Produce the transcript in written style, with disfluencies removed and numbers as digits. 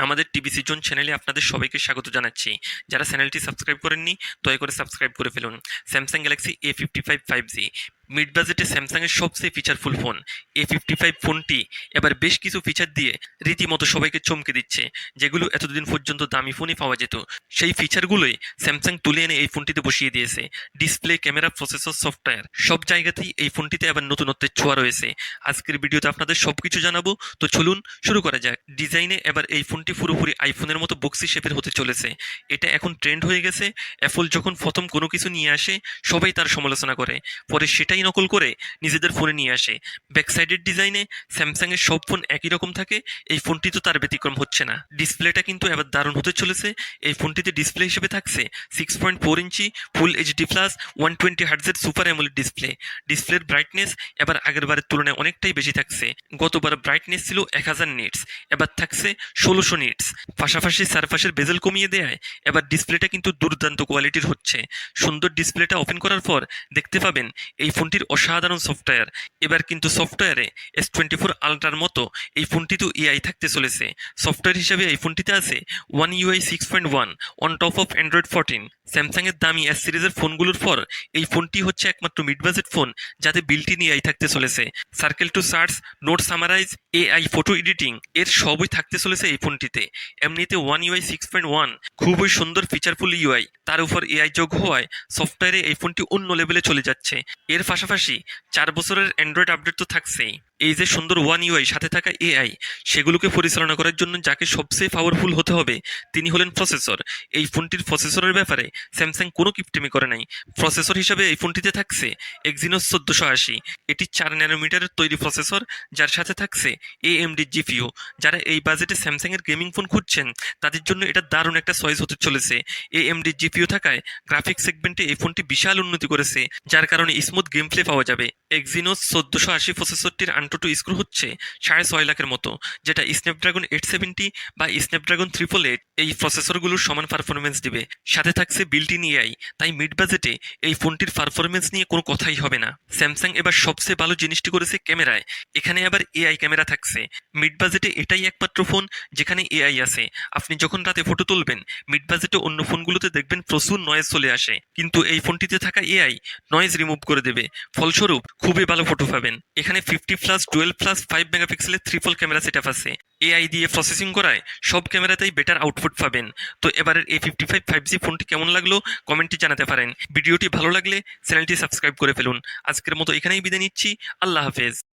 আমাদের TbcZone চ্যানেলে আপনাদের সবাইকে স্বাগত জানাচ্ছি। যারা চ্যানেলটি সাবস্ক্রাইব করেননি দয়া করে সাবস্ক্রাইব করে ফেলুন। Samsung Galaxy A55 5G mid বাজেটে স্যামসাংয়ের সবচেয়ে ফিচারফুল ফোন A55 ফোনটি এবার বেশ কিছু ফিচার দিয়ে রীতিমতো সবাইকে চমকে দিচ্ছে, যেগুলো এতদিন পর্যন্ত দামি ফোনই পাওয়া যেত। সেই ফিচারগুলোই স্যামসাং তুলে এনে এই ফোনটিতে বসিয়ে দিয়েছে। ডিসপ্লে, ক্যামেরা, প্রসেসর, সফটওয়্যার সব জায়গাতেই এই ফোনটিতে আবার নতুনত্বের ছোঁয়া রয়েছে। আজকের ভিডিওতে আপনাদের সবকিছু জানাবো, তো চলুন শুরু করা যাক। ডিজাইনে এবার এই ফোনটি পুরোপুরি আইফোনের মতো বক্সি শেপের হতে চলেছে। এটা এখন ট্রেন্ড হয়ে গেছে। অ্যাপল যখন প্রথম কোনো কিছু নিয়ে আসে সবাই তার সমালোচনা করে, পরে সেটাই নকল করে নিজেদের ফোনে নিয়ে আসে। ব্যাকসাইডের ডিজাইনে স্যামসাং এর সব ফোন একই রকম থাকে, এই ফোনটি তো তার ব্যতিক্রম হচ্ছে না। ডিসপ্লেটা কিন্তু এবার দারুণ হতে চলেছে। এই ফোনটিতে ডিসপ্লে হিসেবে থাকছে 6.4 ইঞ্চি ফুল এইচডি প্লাস 120 হার্টজের সুপার অ্যামোলেড ডিসপ্লে। ডিসপ্লের ব্রাইটনেস এবার আগের বারের তুলনায় অনেকটাই বেশি থাকছে। গতবার ব্রাইটনেস ছিল 1000 নিটস, এবার থাকছে 1600 নিটস। পাশাপাশি সারফেসের বেজেল কমিয়ে দেয় এবার ডিসপ্লেটা কিন্তু দুর্দান্ত কোয়ালিটির হচ্ছে। সুন্দর ডিসপ্লেটা ওপেন করার পর দেখতে পাবেন এই ফোনটির অসাধারণ সফটওয়্যার। এবার কিন্তু সফটওয়্যারে S24 আলট্রার মতো এই ফোনটিতেও এআই থাকতে চলেছে। সফটওয়্যার হিসেবে এই ফোনটিতে আছে One UI 6.1 on top of Android 14। Samsung এর দামি এস সিরিজের ফোনগুলোর পর এই ফোনটি হচ্ছে একমাত্র মিড বাজেট ফোন যাতে বিল্ট ইন এআই থাকতে চলেছে। Circle to search, note summarize, AI photo editing এর সবই থাকতে চলেছে এই ফোনটিতে। এমনিতে One UI 6.1 খুবই সুন্দর ফিচারফুল ইউআই, তার উপর এআই যোগ হওয়ায় সফটওয়্যারে এই ফোনটি অন্য লেভেলে চলে যাচ্ছে। এর পাশাপাশি 4 বছরের অ্যান্ড্রয়েড আপডেট তো থাকছেই। এই যে সুন্দর One UI সাথে থাকা এআই, সেগুলোকে পরিচালনা করার জন্য যাকে সবচেয়ে পাওয়ারফুল হতে হবে তিনি হলেন প্রসেসর। এই ফোনটির প্রসেসরের ব্যাপারে স্যামসাং কোনো কিপটেমি করে নাই। প্রসেসর হিসাবে এই ফোনটিতে থাকছে Exynos 1480। এটি 4 ন্যানোমিটারের তৈরি প্রসেসর, যার সাথে থাকছে AMD জিপিইউ। যারা এই বাজেটে স্যামসাং এর গেমিং ফোন খুঁজছেন তাদের জন্য এটা দারুণ একটা চয়েস হতে চলেছে। AMD জিপিইউ থাকায় গ্রাফিক সেগমেন্টে এই ফোনটি বিশাল উন্নতি করেছে, যার কারণে স্মুথ গেম প্লে পাওয়া যাবে। Exynos 1480 প্রসেসরটির আনটোটো স্ক্রু হচ্ছে 6.5 লাখের মতো, যেটা স্ন্যাপড্রাগন 870 বা স্ন্যাপড্রাগন 888 এই প্রসেসরগুলোর সমান পারফরমেন্স দিবে। সাথে থাকছে বিল্ট ইন এআই, তাই মিড বাজেটে এই ফোনটির পারফরমেন্স নিয়ে কোনো কথাই হবে না। স্যামসাং এবার সবচেয়ে ভালো জিনিসটি করেছে ক্যামেরায়, এখানে আবার এআই ক্যামেরা থাকছে। মিড বাজেটে এটাই একমাত্র ফোন যেখানে এআই আছে। আপনি যখন রাতে ফটো তুলবেন মিড বাজেটে অন্য ফোনগুলোতে দেখবেন প্রচুর নয়েজ চলে আসে, কিন্তু এই ফোনটিতে থাকা এআই নয়েজ রিমুভ করে দেবে। ফলস্বরূপ খুবই ভালো ফটো পাবেন। এখানে 50+ 12+5 মেগাপিক্সেলের ট্রিপল ক্যামেরা সেটআপ আছে। এআই দিয়ে প্রসেসিং করায় সব ক্যামেরাতেই বেটার আউটপুট পাবেন। তো এবারের A55 5G ফোনটি কেমন লাগলো কমেন্টে জানাতে পারেন। ভিডিওটি ভালো লাগলে চ্যানেলটি সাবস্ক্রাইব করে ফেলুন। আজকের মতো এখানেই বিদায় নিচ্ছি। আল্লাহ হাফেজ।